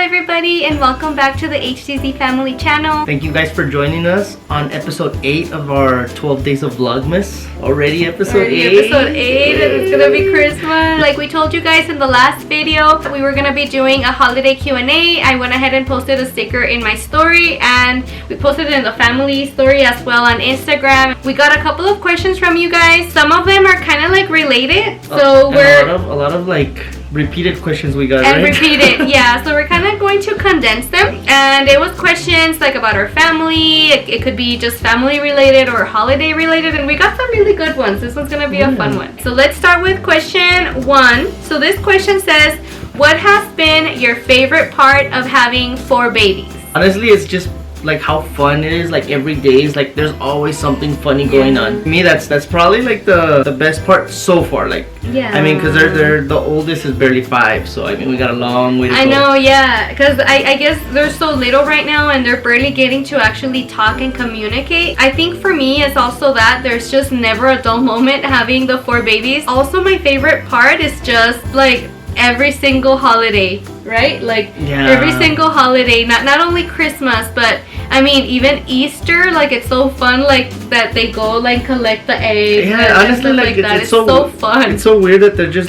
everybody, and welcome back to the HTZ Family channel. Thank you guys for joining us on episode 8 of our 12 days of Vlogmas. Already episode 8. Episode 8, and it's gonna be Christmas. Like we told you guys in the last video, we were gonna be doing a holiday Q&A. I went ahead and posted a sticker in my story, and we posted it in the family story as well on Instagram. We got a couple of questions from you guys. Some of them are kind of like related, so a lot of like repeated questions we got, and right? repeated, yeah. So we're kind of going to condense them, and it was questions like about our family. It could be just family related or holiday related, and we got some really good ones. This one's gonna be a fun one. So let's start with question 1. So this question says, what has been your favorite part of having 4 babies? Honestly, it's just like how fun it is. Like every day is like there's always something funny going on. To me, that's probably like the best part so far. Like, yeah, I mean, because they're the oldest is barely 5, so I mean we got a long way to go. I know, yeah, because I guess they're so little right now and they're barely getting to actually talk and communicate. I think for me it's also that there's just never a dull moment having the 4 babies. Also, my favorite part is just like every single holiday, right? Like every single holiday, not only Christmas, but I mean even Easter. Like it's so fun, like that they go like collect the eggs. Yeah, honestly, like that. It's so fun. It's so weird that they're just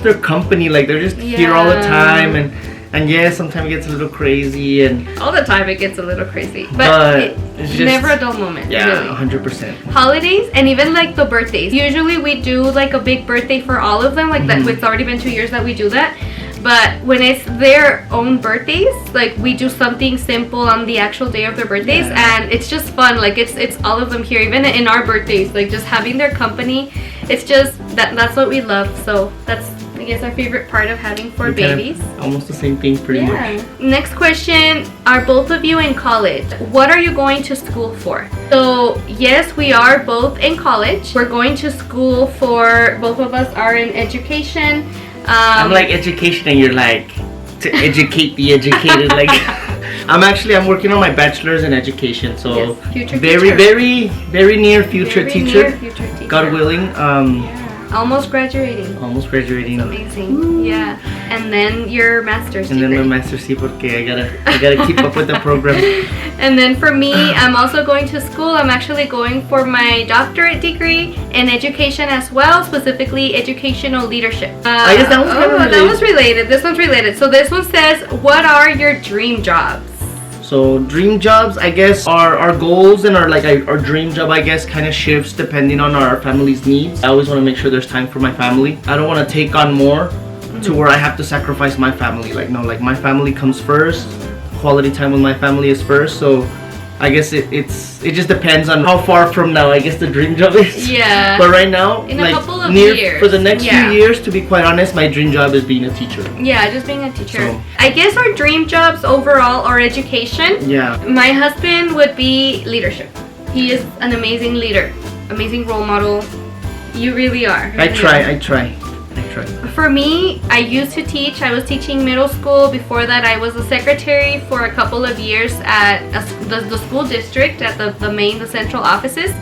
their company. Like they're just here all the time, and yeah, sometimes it gets a little crazy, and all the time it gets a little crazy, but it's just never a dull moment. Yeah, really. 100%. Holidays, and even like the birthdays. Usually we do like a big birthday for all of them. Like that, it's already been 2 years that we do that. But when it's their own birthdays, like we do something simple on the actual day of their birthdays, and it's just fun. Like it's all of them here, even in our birthdays. Like just having their company, it's just that's what we love. So that's, I guess, our favorite part of having 4 babies. Almost the same thing, pretty much. Next question: are both of you in college? What are you going to school for? So yes, we are both in college. We're going to school for, both of us are in education. I'm like education, and you're like to educate the educated. Like I'm working on my bachelor's in education, so future very near future teacher. God willing. Almost graduating. That's amazing. Ooh. Yeah. And then your master's degree. And then my master's degree, porque I gotta keep up with the program. And then for me, I'm also going to school. I'm actually going for my doctorate degree in education as well, specifically educational leadership. I guess that was kind of related. That was related. This one's related. So this one says, what are your dream jobs? So dream jobs, I guess, our goals and our dream job, I guess, kind of shifts depending on our family's needs. I always want to make sure there's time for my family. I don't want to take on more to where I have to sacrifice my family. Like, no, like my family comes first. Quality time with my family is first. So I guess it just depends on how far from now I guess the dream job is. Yeah. But right now, in a couple of years, for the next few years, to be quite honest, my dream job is being a teacher. Yeah, just being a teacher. So, I guess our dream jobs overall are education. Yeah. My husband would be leadership. He is an amazing leader, amazing role model. You really are. I try. For me, I used to teach. I was teaching middle school. Before that, I was a secretary for a couple of years at the school district at the central offices.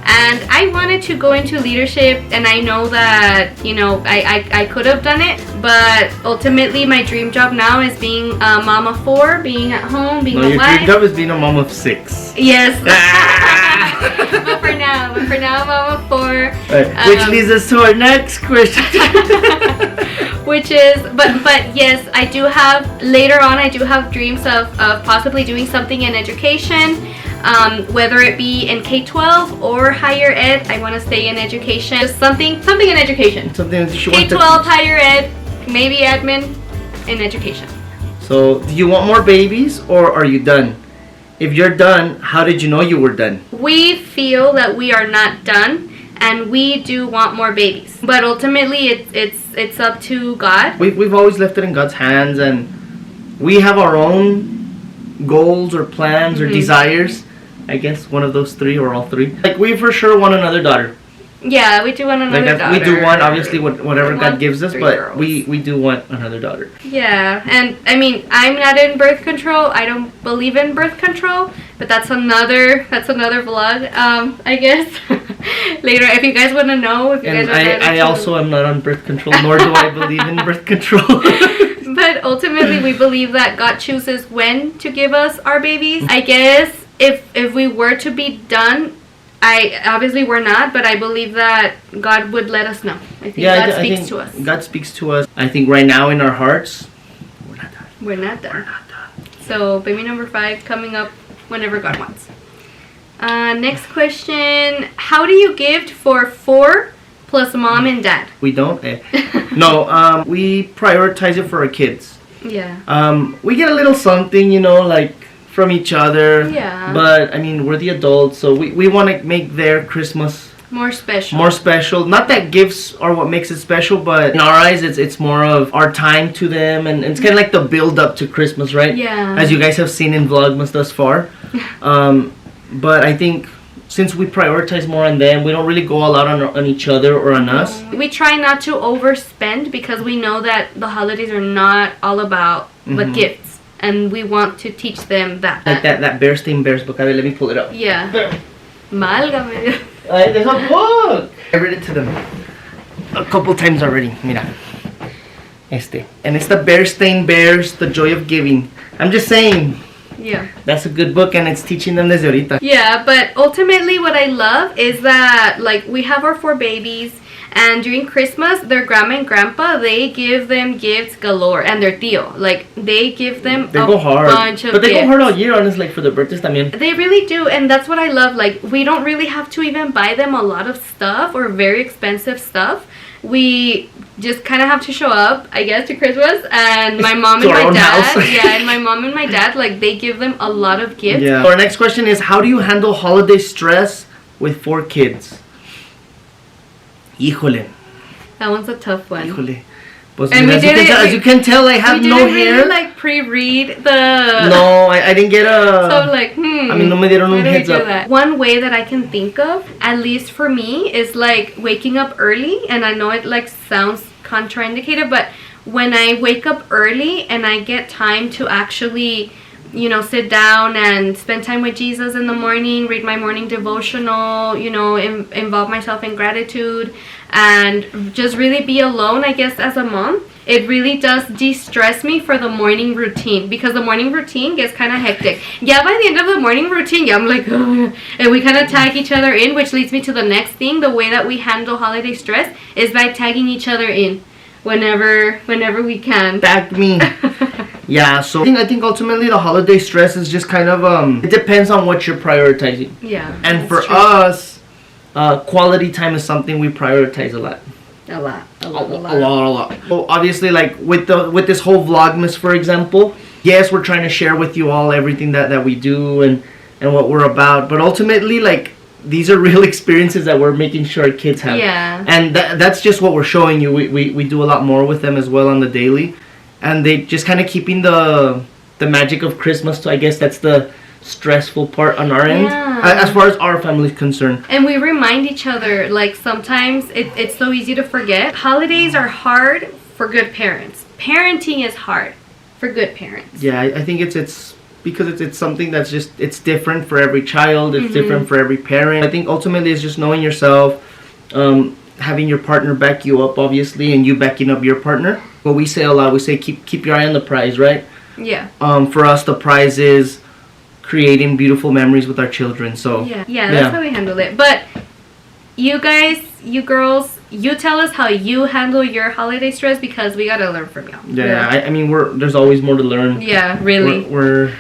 And I wanted to go into leadership, and I know that, you know, I could have done it, but ultimately my dream job now is being a mom of 4, being at home, being a wife. Your dream job is being a mom of 6. Yes. but for now, mom of 4. Which leads us to our next question. Which is, but yes, I do have dreams of possibly doing something in education. Whether it be in K-12 or higher ed, I want to stay in education. Just something in education. Something that you want to K-12, higher ed, maybe admin, in education. So, do you want more babies, or are you done? If you're done, how did you know you were done? We feel that we are not done, and we do want more babies. But ultimately, it's up to God. We've always left it in God's hands, and we have our own goals or plans or desires. I guess one of those 3 or all 3. Like, we for sure want another daughter. Yeah, we do want another daughter. We do want, obviously, whatever God gives us, but we do want another daughter. Yeah, and I mean, I'm not in birth control. I don't believe in birth control, but that's another vlog, I guess. Later, if you guys want to know. I also am not on birth control, nor do I believe in birth control. But ultimately, we believe that God chooses when to give us our babies. I guess if we were to be done, obviously we're not, but I believe that God would let us know. I think God speaks to us. God speaks to us. I think right now in our hearts, we're not done. We're not done. So baby number 5 coming up whenever God wants. Next question: how do you gift for 4 plus mom and dad? We don't. No. We prioritize it for our kids. Yeah. We get a little something, like from each other. Yeah. But I mean, we're the adults, so we want to make their Christmas more special. More special. Not that gifts are what makes it special, but in our eyes, it's more of our time to them, and it's kind of like the build up to Christmas, right? Yeah. As you guys have seen in Vlogmas thus far. But I think since we prioritize more on them, we don't really go all out on each other or on us. We try not to overspend because we know that the holidays are not all about the gifts, and we want to teach them that. Like that Bearstein Bears book. Let me pull it up. Yeah. Málgame. There's a book. I read it to them a couple times already. Mira. And it's the Bearstein Bears, The Joy of Giving. I'm just saying. Yeah. That's a good book, and it's teaching them desde ahorita. Yeah, but ultimately what I love is that, like, we have our 4 babies, and during Christmas, their grandma and grandpa, they give them gifts galore, and their tío. Like, they give them they go hard. Bunch of But they gifts. go hard all year, honestly, like, for their birthdays también. They really do, and that's what I love. Like, we don't really have to even buy them a lot of stuff or very expensive stuff. We just kind of have to show up, I guess, to Christmas, and my mom and my dad, and my mom and my dad, like, they give them a lot of gifts. Yeah. So our next question is, how do you handle holiday stress with 4 kids? Híjole. That one's a tough one. Híjole. Pues And mira, as you can tell, I have no hair. Really, like, pre-read the... No, I didn't get a... So, like, I mean, no me dieron un heads up. That? One way that I can think of, at least for me, is, like, waking up early. And I know it, like, sounds contraindicated, but when I wake up early and I get time to actually, sit down and spend time with Jesus in the morning, read my morning devotional, involve myself in gratitude, and just really be alone, I guess, as a mom, it really does de-stress me for the morning routine, because the morning routine gets kind of hectic. Yeah, by the end of the morning routine, I'm like, oh, and we kind of tag each other in, which leads me to the next thing. The way that we handle holiday stress is by tagging each other in whenever we can. Tag me. Yeah, so I think ultimately the holiday stress is just kind of, it depends on what you're prioritizing. Yeah. And for us, quality time is something we prioritize a lot. A lot. A lot. So obviously, like with this whole Vlogmas, for example, yes, we're trying to share with you all everything that we do and what we're about. But ultimately, like, these are real experiences that we're making sure our kids have. Yeah. And that's just what we're showing you. We do a lot more with them as well on the daily. And they just kind of keeping the magic of Christmas. So I guess that's the stressful part on our end, as far as our family is concerned. And we remind each other, like, sometimes it's so easy to forget. Holidays are hard for good parents. Parenting is hard for good parents. Yeah, I think it's because it's something that's just, it's different for every child, it's different for every parent. I think ultimately it's just knowing yourself, having your partner back you up, obviously, and you backing up your partner. What we say a lot, we say keep your eye on the prize, right? Yeah. For us, the prize is creating beautiful memories with our children. So yeah, that's how we handle it. But you guys, you girls, you tell us how you handle your holiday stress, because we gotta learn from y'all. Yeah. I mean, there's always more to learn. Yeah, really.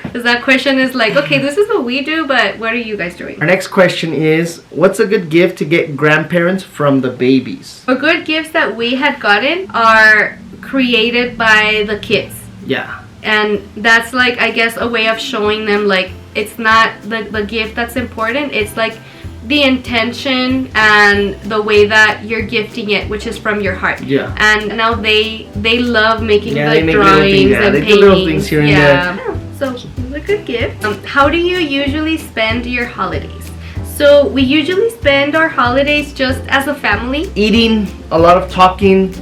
Because that question is like, okay, this is what we do, but what are you guys doing? Our next question is, what's a good gift to get grandparents from the babies? The good gifts that we had gotten are created by the kids. Yeah. And that's, like, I guess, a way of showing them, like, it's not the gift that's important. It's, like, the intention and the way that you're gifting it, which is from your heart. Yeah. And now they love making they make drawings and they paintings. do little things here and there. So it's a good gift. How do you usually spend your holidays? So we usually spend our holidays just as a family. Eating, a lot of talking,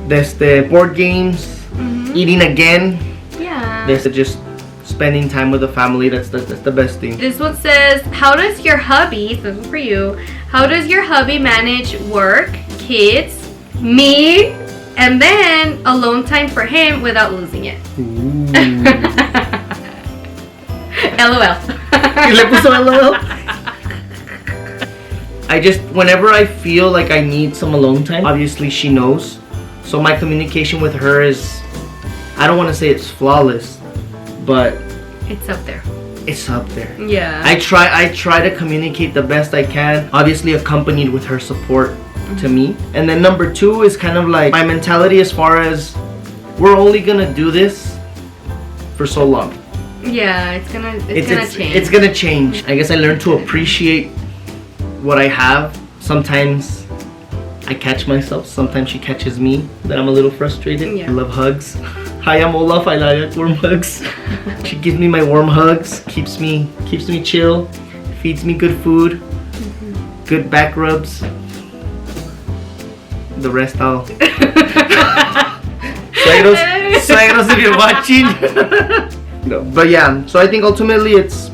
there's the board games, eating again. Yeah. There's just spending time with the family. That's the best thing. This one says, how does your hubby, this is for you, how does your hubby manage work, kids, me, And then alone time for him without losing it. LOL. ¿Y le puso LOL? I just, whenever I feel like I need some alone time, obviously she knows. So my communication with her is, I don't want to say it's flawless, but It's up there. it's up there. Yeah. I try to communicate the best I can, obviously accompanied with her support to me. And then number 2 is kind of like my mentality as far as we're only gonna do this for so long. Yeah, it's gonna change. It's gonna change. I guess I learned to appreciate what I have. Sometimes I catch myself, sometimes she catches me that I'm a little frustrated. Yeah. I love hugs. Hi, I'm Olaf. I like warm hugs. She gives me my warm hugs, keeps me chill, feeds me good food, good back rubs. The rest I'll Suegros if you're watching. No, but yeah, so I think ultimately it's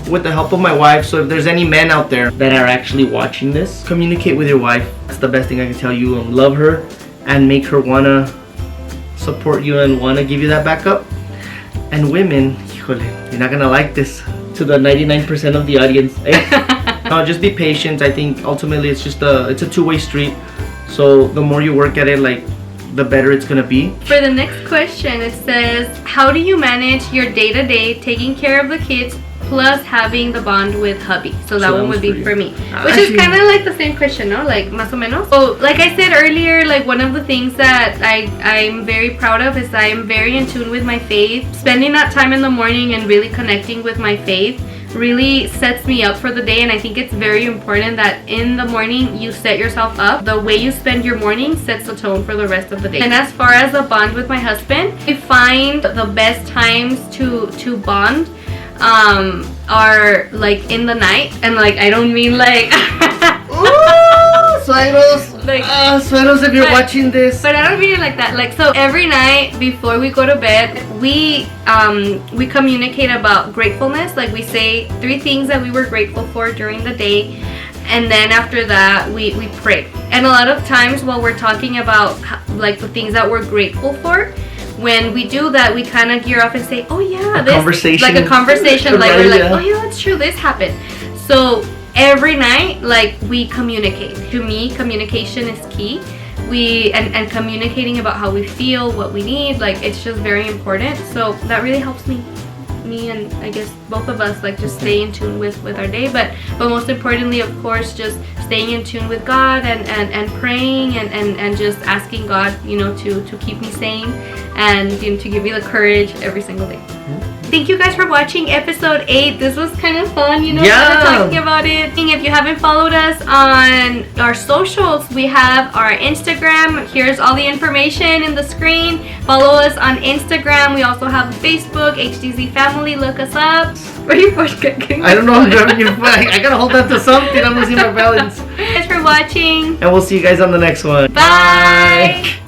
with the help of my wife. So if there's any men out there that are actually watching this, communicate with your wife. That's the best thing I can tell you. Love her and make her wanna support you and wanna give you that backup. And women, híjole, you're not gonna like this to the 99% of the audience. No, just be patient. I think ultimately it's a two-way street. So the more you work at it, like the better it's gonna be. For the next question, it says, how do you manage your day-to-day taking care of the kids plus having the bond with hubby? So that one would be for me. Which is kind of like the same question, no? Like, más o menos. So, like I said earlier, like one of the things that I'm very proud of is I am very in tune with my faith. Spending that time in the morning and really connecting with my faith really sets me up for the day, and I think it's very important that in the morning you set yourself up. The way you spend your morning sets the tone for the rest of the day. And as far as a bond with my husband, I find the best times to bond are like in the night, and like I don't mean like Suegros, like, suegros, if you're watching this. But I don't mean it like that. Like, so every night before we go to bed, we communicate about gratefulness. Like, we say 3 things that we were grateful for during the day, and then after that we pray. And a lot of times while we're talking about like the things that we're grateful for, when we do that, we kind of gear up and say, oh yeah, this conversation. Like a conversation. Like, we're like, yeah. oh yeah, that's true, this happened. So every night, like, we communicate. To me, communication is key. And communicating about how we feel, what we need, like, it's just very important. So that really helps me and I guess both of us, like, just stay in tune with our day. But most importantly, of course, just staying in tune with God and praying and just asking God, you know, to keep me sane and, you know, to give me the courage every single day. Thank you guys for watching episode 8. This was kind of fun, you know, kind of talking about it. If you haven't followed us on our socials, we have our Instagram. Here's all the information in the screen. Follow us on Instagram. We also have Facebook, HDZ Family. Look us up. Where are you pushing? I don't know. I'm grabbing your phone. I gotta hold on to something. I'm losing my balance. Thanks for watching. And we'll see you guys on the next one. Bye.